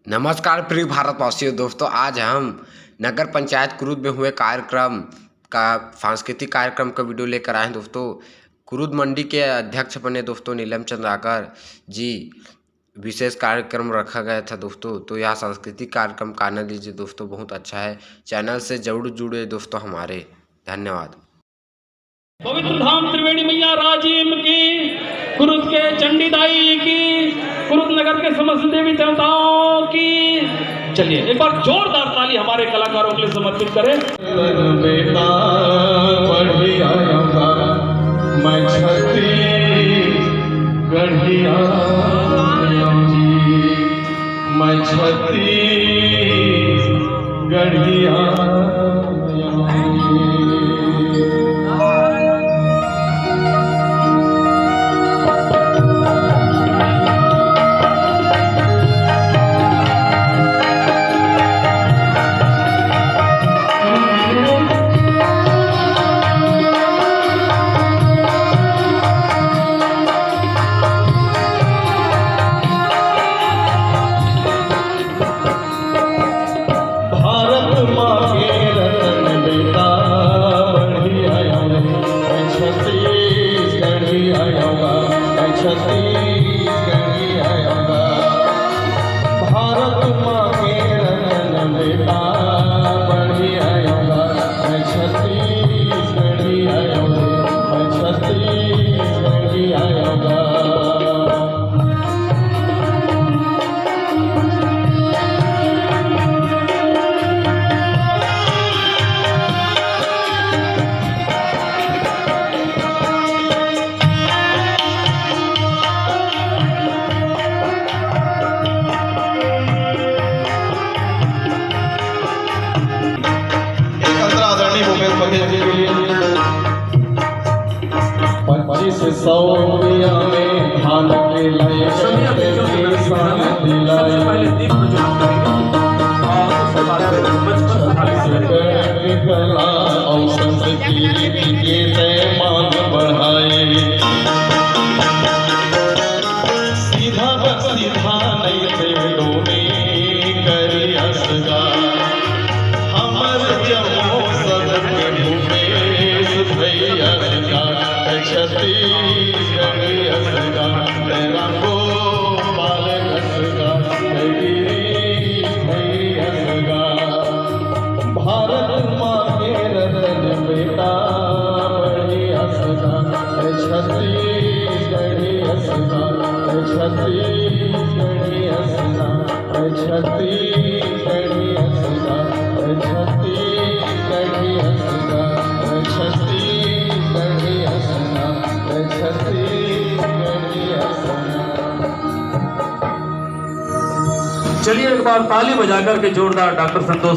नमस्कार प्रिय भारतवासियों। दोस्तों, आज हम नगर पंचायत कुरुद में हुए कार्यक्रम का सांस्कृतिक कार्यक्रम का वीडियो लेकर आए हैं। दोस्तों, कुरुद मंडी के अध्यक्ष बने दोस्तों नीलम चंद्राकर जी। विशेष कार्यक्रम रखा गया था दोस्तों, तो यह सांस्कृतिक कार्यक्रम का आनंद लीजिए दोस्तों, बहुत अच्छा है। चैनल से जरूर जुड़े दोस्तों हमारे। धन्यवाद। पवित्र धाम त्रिवेणी मैया राजीव की, कुरुद के चंडीदाई की, कुरुद नगर के समस्त देवी देवताओं की। चलिए एक बार जोरदार ताली हमारे कलाकारों के लिए समर्पित करें। बेटा पढ़ी आऊंगा मैं छत्तीसगढ़िया, मैं छत्तीसगढ़िया। भारत माँ के रतन बेटा बढ़ी आऊंगा, मैं छत्तीसगढ़ी आऊंगा, मैं छत्तीसगढ़ी आऊंगा। भूपेश बघेल जी के लिए 2500 रुपया में धान के लाए और संस्कृति के मान बढ़ाए। सीधा सीधा नहीं थे डोने करी असगा हमर जमो सब के भूपेश भैया का छत्तीसगढ़ी असगा तेरा गोपाल असगा गिरीश भैया असगा। भारत माँ के रतन बेटा बढ़ी असगा छत्तीसगढ़ी असगा, छत्तीसगढ़ी असगा, छत्तीसगढ़ी असगा, छत्तीसगढ़ी असगा, छत्तीसगढ़ी असगा, छत्तीसगढ़ी असगा। चलिए एक बार ताली बजाकर के जोरदार डॉक्टर संतोष